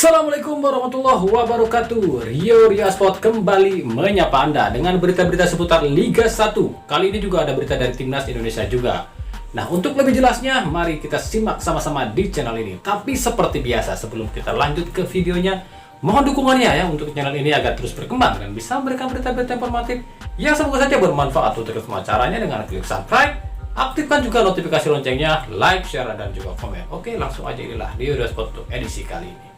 Assalamualaikum warahmatullahi wabarakatuh. Rio Sport kembali menyapa Anda dengan berita-berita seputar Liga 1. Kali ini juga ada berita dari Timnas Indonesia juga. Nah, untuk lebih jelasnya, mari kita simak sama-sama di channel ini. Tapi seperti biasa, sebelum kita lanjut ke videonya, mohon dukungannya ya untuk channel ini agar terus berkembang dan bisa memberikan berita-berita informatif yang semoga saja bermanfaat untuk semua. Caranya dengan klik subscribe, aktifkan juga notifikasi loncengnya, like, share, dan juga komen. Oke, langsung aja inilah Rio Sport untuk edisi kali ini.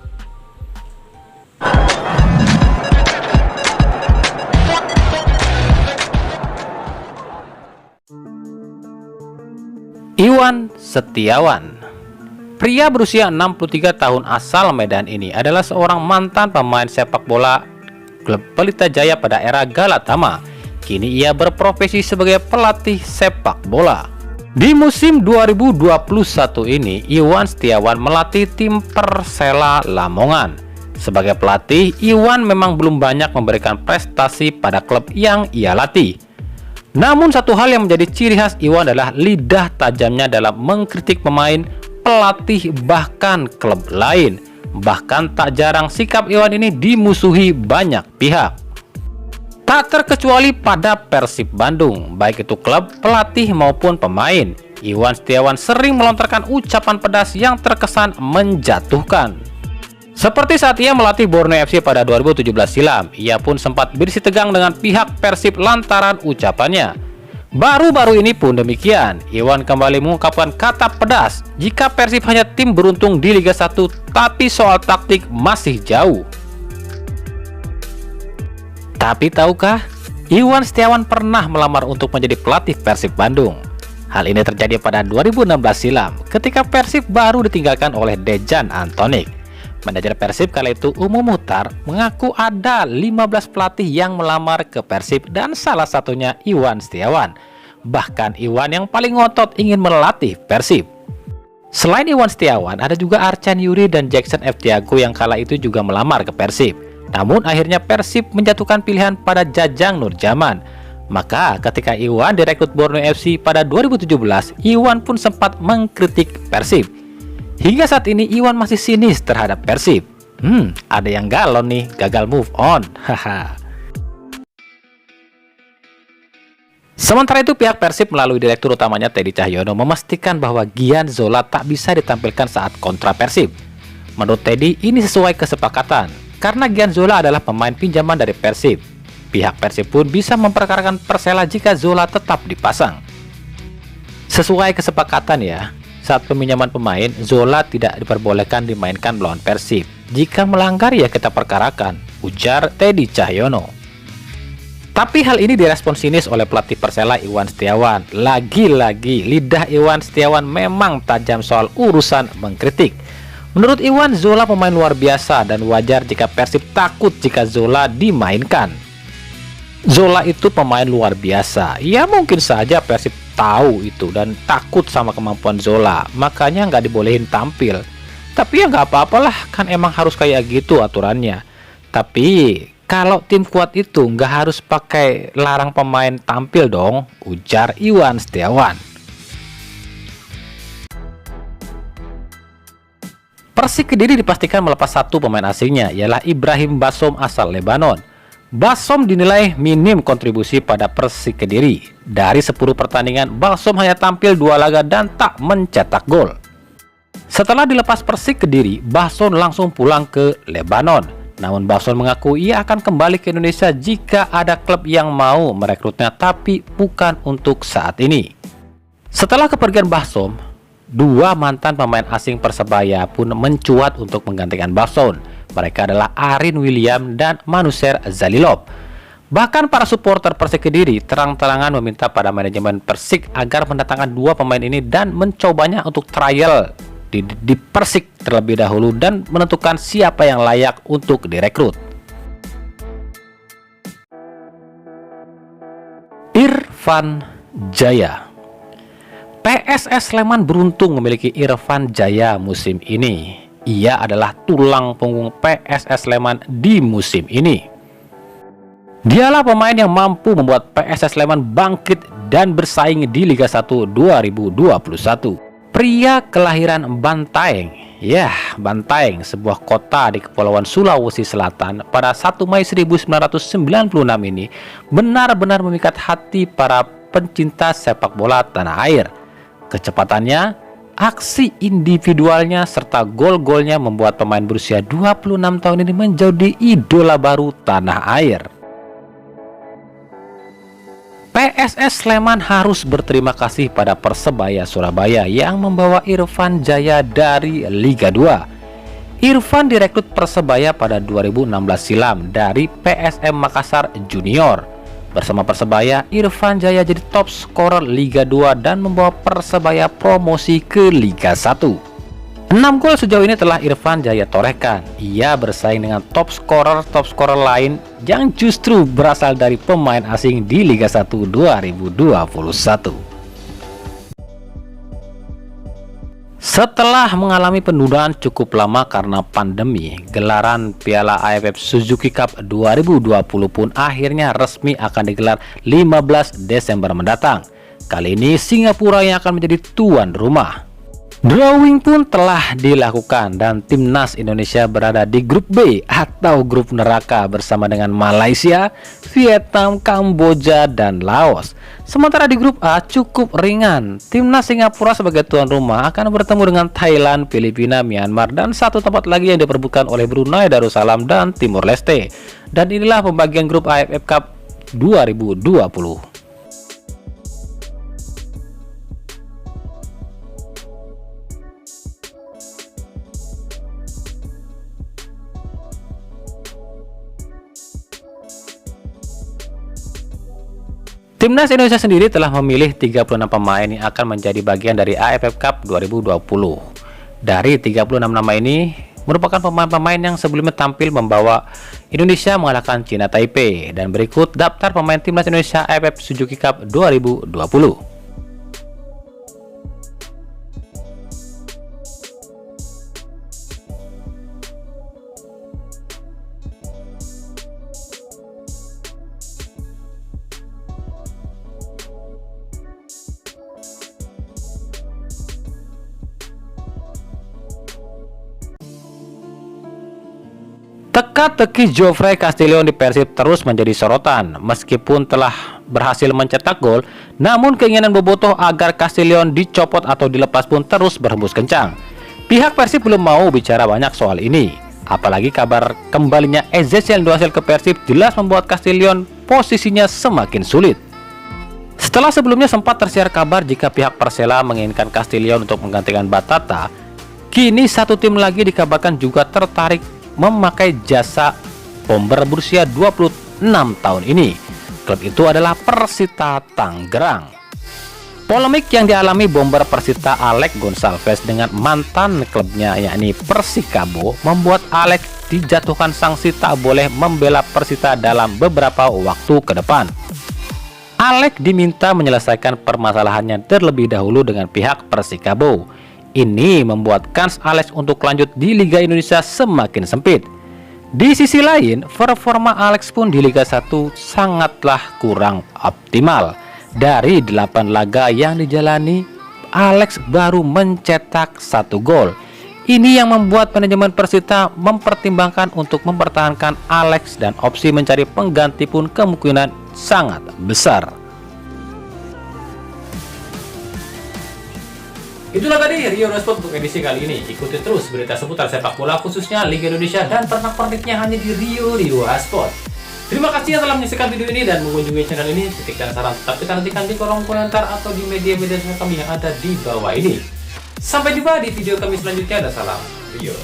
Iwan Setiawan, pria berusia 63 tahun asal Medan ini adalah seorang mantan pemain sepak bola klub Pelita Jaya pada era Galatama. Kini ia berprofesi sebagai pelatih sepak bola. Di musim 2021 ini, Iwan Setiawan melatih tim Persela Lamongan. Sebagai pelatih, Iwan memang belum banyak memberikan prestasi pada klub yang ia latih. Namun satu hal yang menjadi ciri khas Iwan adalah lidah tajamnya dalam mengkritik pemain, pelatih, bahkan klub lain. Bahkan tak jarang sikap Iwan ini dimusuhi banyak pihak. Tak terkecuali pada Persib Bandung, baik itu klub, pelatih maupun pemain. Iwan Setiawan sering melontarkan ucapan pedas yang terkesan menjatuhkan. Seperti saat ia melatih Borneo FC pada 2017 silam, ia pun sempat bersih tegang dengan pihak Persib lantaran ucapannya. Baru-baru ini pun demikian, Iwan kembali mengungkapkan kata pedas jika Persib hanya tim beruntung di Liga 1, tapi soal taktik masih jauh. Tapi tahukah, Iwan Setiawan pernah melamar untuk menjadi pelatih Persib Bandung. Hal ini terjadi pada 2016 silam, ketika Persib baru ditinggalkan oleh Dejan Antonik. Manajer Persib kala itu Umum Muhtar mengaku ada 15 pelatih yang melamar ke Persib dan salah satunya Iwan Setiawan. Bahkan Iwan yang paling ngotot ingin melatih Persib. Selain Iwan Setiawan, ada juga Arcan Yuri dan Jackson F. Tiago yang kala itu juga melamar ke Persib. Namun akhirnya Persib menjatuhkan pilihan pada Jajang Nurjaman. Maka ketika Iwan direkrut Borneo FC pada 2017, Iwan pun sempat mengkritik Persib. Hingga saat ini Iwan masih sinis terhadap Persib. Ada yang galon nih, gagal move on. Haha. Sementara itu pihak Persib melalui direktur utamanya Teddy Cahyono memastikan bahwa Gian Zola tak bisa ditampilkan saat kontra Persib. Menurut Teddy, ini sesuai kesepakatan karena Gian Zola adalah pemain pinjaman dari Persib. Pihak Persib pun bisa memperkarakan Persela jika Zola tetap dipasang. Sesuai kesepakatan ya. Saat peminjaman pemain, Zola tidak diperbolehkan dimainkan melawan Persib. Jika melanggar ya kita perkarakan, ujar Teddy Cahyono. Tapi hal ini direspon sinis oleh pelatih Persela Iwan Setiawan. Lagi-lagi lidah Iwan Setiawan memang tajam soal urusan mengkritik. Menurut Iwan, Zola pemain luar biasa dan wajar jika Persib takut jika Zola dimainkan. Zola itu pemain luar biasa. Ya mungkin saja Persib tahu itu dan takut sama kemampuan Zola, makanya nggak dibolehin tampil. Tapi ya nggak apa-apalah, kan emang harus kayak gitu aturannya. Tapi kalau tim kuat itu nggak harus pakai larang pemain tampil dong, ujar Iwan Setiawan. Persik Kediri dipastikan melepas satu pemain asingnya, ialah Ibrahim Bassom asal Lebanon. Bassom dinilai minim kontribusi pada Persik Kediri. Dari 10 pertandingan, Bassom hanya tampil 2 laga dan tak mencetak gol. Setelah dilepas Persik Kediri, Bassom langsung pulang ke Lebanon. Namun Bassom mengaku ia akan kembali ke Indonesia jika ada klub yang mau merekrutnya, tapi bukan untuk saat ini. Setelah kepergian Bassom, 2 mantan pemain asing Persebaya pun mencuat untuk menggantikan Bassom. Mereka adalah Arin William dan Manuser Zalilov. Bahkan para supporter Persik Kediri terang-terangan meminta pada manajemen Persik agar mendatangkan 2 pemain ini dan mencobanya untuk trial di Persik terlebih dahulu dan menentukan siapa yang layak untuk direkrut. Irfan Jaya. PSS Sleman beruntung memiliki Irfan Jaya musim ini. Ia adalah tulang punggung PSS Sleman di musim ini. Dialah pemain yang mampu membuat PSS Sleman bangkit dan bersaing di Liga 1 2021. Pria kelahiran Bantaeng Bantaeng, sebuah kota di Kepulauan Sulawesi Selatan pada 1 Mei 1996 ini benar-benar memikat hati para pencinta sepak bola tanah air. Kecepatannya, aksi individualnya serta gol-golnya membuat pemain berusia 26 tahun ini menjadi idola baru tanah air. PSS Sleman harus berterima kasih pada Persebaya Surabaya yang membawa Irfan Jaya dari Liga 2. Irfan direkrut Persebaya pada 2016 silam dari PSM Makassar Junior. Bersama Persebaya, Irfan Jaya jadi top scorer Liga 2 dan membawa Persebaya promosi ke Liga 1. 6 gol sejauh ini telah Irfan Jaya torehkan. Ia bersaing dengan top scorer lain yang justru berasal dari pemain asing di Liga 1 2021. Setelah mengalami penundaan cukup lama karena pandemi, gelaran Piala AFF Suzuki Cup 2020 pun akhirnya resmi akan digelar 15 Desember mendatang. Kali ini Singapura yang akan menjadi tuan rumah. Drawing pun telah dilakukan dan timnas Indonesia berada di grup B atau grup neraka bersama dengan Malaysia, Vietnam, Kamboja, dan Laos. Sementara di grup A cukup ringan. Timnas Singapura sebagai tuan rumah akan bertemu dengan Thailand, Filipina, Myanmar, dan satu tempat lagi yang diperebutkan oleh Brunei Darussalam dan Timor Leste. Dan inilah pembagian grup AFF Cup 2020. Timnas Indonesia sendiri telah memilih 36 pemain yang akan menjadi bagian dari AFF Cup 2020. Dari 36 nama ini merupakan pemain-pemain yang sebelumnya tampil membawa Indonesia mengalahkan Cina Taipei. Dan berikut daftar pemain Timnas Indonesia AFF Suzuki Cup 2020. Teka-teki Geoffrey Castillion di Persib terus menjadi sorotan. Meskipun telah berhasil mencetak gol, namun keinginan bobotoh agar Castillion dicopot atau dilepas pun terus berhembus kencang. Pihak Persib belum mau bicara banyak soal ini. Apalagi kabar kembalinya Ezekiel Nduwaisel ke Persib jelas membuat Castillion posisinya semakin sulit. Setelah sebelumnya sempat tersiar kabar jika pihak Persela menginginkan Castillion untuk menggantikan Batata, kini satu tim lagi dikabarkan juga tertarik memakai jasa bomber berusia 26 tahun ini. Klub itu adalah Persita Tangerang. Polemik yang dialami bomber Persita Alex Gonçalves dengan mantan klubnya yakni Persikabo membuat Alex dijatuhkan sanksi tak boleh membela Persita dalam beberapa waktu ke depan. Alex diminta menyelesaikan permasalahannya terlebih dahulu dengan pihak Persikabo. Ini membuat kans Alex untuk lanjut di Liga Indonesia semakin sempit. Di sisi lain, performa Alex pun di Liga 1 sangatlah kurang optimal. Dari 8 laga yang dijalani, Alex baru mencetak 1 gol. Ini yang membuat manajemen Persita mempertimbangkan untuk mempertahankan Alex dan opsi mencari pengganti pun kemungkinan sangat besar. Itulah tadi Rio Sport untuk edisi kali ini. Ikuti terus berita seputar sepak bola khususnya Liga Indonesia dan pernak-perniknya hanya di Rio Sport. Terima kasih yang telah menyaksikan video ini dan mengunjungi channel ini. Kritik dan saran tetap kita nantikan di kolom komentar atau di media-media sosial kami yang ada di bawah ini. Sampai jumpa di video kami selanjutnya dan salam Rio.